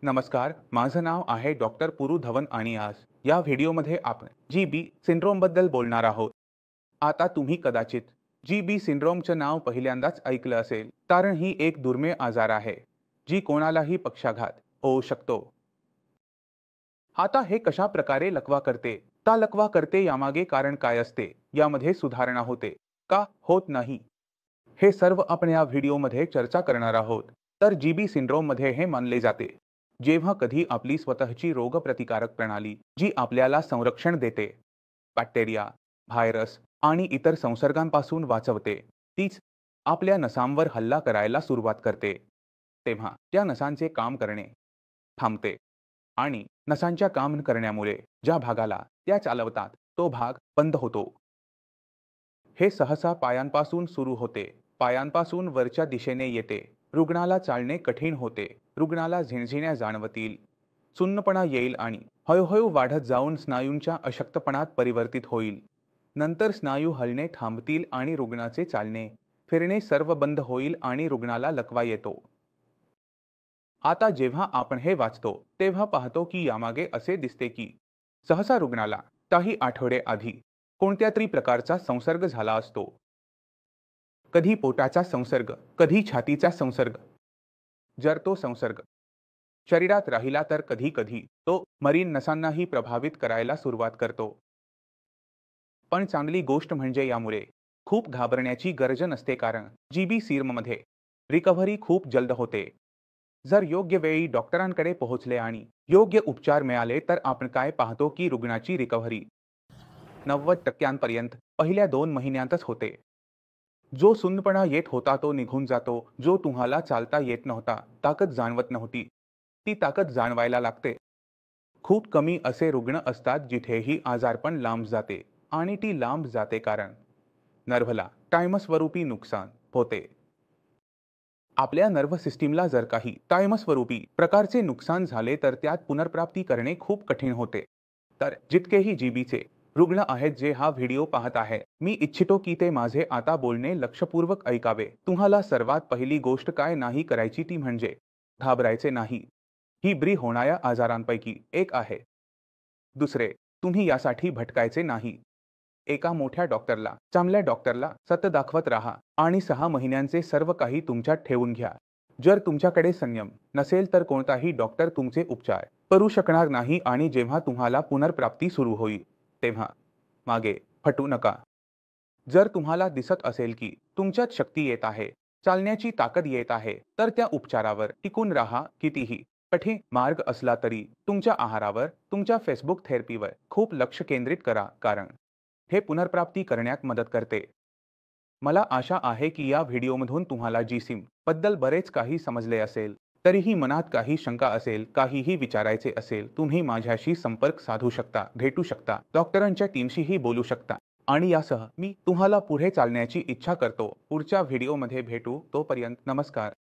नमस्कार, माझं नाव आहे डॉक्टर पुरू धवन आणि आज या व्हिडिओमध्ये आपण जी सिंड्रोमबद्दल बोलणार आहोत. आता तुम्ही कदाचित जी सिंड्रोमचं नाव पहिल्यांदाच ऐकलं असेल, कारण ही एक दुर्मिळ आजार आहे, जी कोणालाही पक्षाघात होऊ शकतो. आता हे कशा प्रकारे लकवा करते, का लकवा करते यामागे कारण काय असते, यामध्ये सुधारणा होते का होत नाही, हे सर्व आपण या व्हिडिओमध्ये चर्चा करणार आहोत. तर जीबी सिंड्रोममध्ये हे मानले जाते जेव्हा कधी आपली स्वतःची रोगप्रतिकारक प्रणाली जी आपल्याला संरक्षण देते, बॅक्टेरिया, व्हायरस आणि इतर संसर्गांपासून वाचवते, तीच आपल्या नसांवर हल्ला करायला सुरुवात करते. तेव्हा त्या नसांचे काम करणे थांबते आणि नसांच्या काम करण्यामुळे ज्या भागाला त्या चालवतात तो भाग बंद होतो. हे सहसा पायांपासून सुरू होते. पायांपासून वरच्या दिशेने येते. रुग्णाला चालणे कठीण होते. रुग्णाला झिणझिण्या जाणवतील. सुन्नपणा येईल आणि हळूहळू वाढत जाऊन स्नायूंच्या अशक्तपणात परिवर्तित होईल. नंतर स्नायू हलणे थांबतील आणि रुग्णाचे चालणे, फिरणे सर्व बंद होईल आणि रुग्णाला लकवा येतो. आता जेव्हा आपण हे वाचतो तेव्हा पाहतो की यामागे असे दिसते की सहसा रुग्णाला काही आठवडे आधी कोणत्या तरी प्रकारचा संसर्ग झाला असतो. कधी पोटाचा संसर्ग, कधी छातीचा संसर्ग. जर तो संसर्ग शरीरात राहिला तर कधी कधी तो मरीन नसांनाही प्रभावित करायला सुरुवात करतो. पण चांगली गोष्ट म्हणजे यामुळे खूप घाबरण्याची गरज नसते, कारण जीबी सीरममध्ये रिकव्हरी खूप जलद होते. जर योग्य वेळी डॉक्टरांकडे पोहोचले आणि योग्य उपचार मिळाले तर आपण काय पाहतो की रुग्णाची रिकव्हरी 90% पहिल्या 2 महिन्यांतच होते. जो सुन्नपणा येत होता तो निघून जातो. जो तुम्हाला चालता येत नव्हता, ताकद जाणवत नव्हती, ती ताकद जाणवायला लागते. खूप कमी असे रुग्ण असतात जिथेही आजारपण लांब जाते आणि ती लांब जाते कारण नर्व्हला कायमस्वरूपी नुकसान होते. आपल्या नर्व्ह सिस्टीमला जर काही कायमस्वरूपी प्रकारचे नुकसान झाले तर त्यात पुनर्प्राप्ती करणे खूप कठीण होते. तर जितकेही जीबीचे रुग्ण आहेत जे हा व्हिडिओ पाहत आहे, मी इच्छितो की ते माझे आता बोलणे लक्षपूर्वक ऐकावे. तुम्हाला सर्वात पहिली गोष्ट काय नाही करायची ती म्हणजे घाबरायचे नाही. ही बरी होणाऱ्या आजारांपैकी एक आहे. दुसरे, तुम्ही यासाठी भटकायचे नाही. एका मोठ्या डॉक्टरला, चांगल्या डॉक्टरला सतत दाखवत राहा आणि 6 महिन्यांचे सर्व काही तुमच्यात ठेवून घ्या. जर तुमच्याकडे संयम नसेल तर कोणताही डॉक्टर तुमचे उपचार करू शकणार नाही आणि जेव्हा तुम्हाला पुनर्प्राप्ती सुरू होईल तेव्हा मागे हटू नका. जर तुम्हाला दिसत असेल की तुमच्यात शक्ती येत आहे, चालण्याची ताकद येत आहे, तर त्या उपचारावर टिकून राहा. कितीही कठीण मार्ग असला तरी तुमच्या आहारावर, तुमच्या फेसबुक थेरपीवर खूप लक्ष केंद्रित करा, कारण हे पुनर्प्राप्ती करण्यात मदत करते. मला आशा आहे की या व्हिडिओमधून तुम्हाला जीसिम बद्दल बरेच काही समजले असेल. तरीही मनात काही शंका असेल, काहीही विचारायचे असेल, तुम्ही माझ्याशी संपर्क साधू शकता, भेटू शकता, डॉक्टरांच्या टीमशीही बोलू शकता. आणि यासह मी तुम्हाला पुढे चालण्याची इच्छा करतो. पुढच्या व्हिडिओमध्ये भेटू. तोपर्यंत नमस्कार.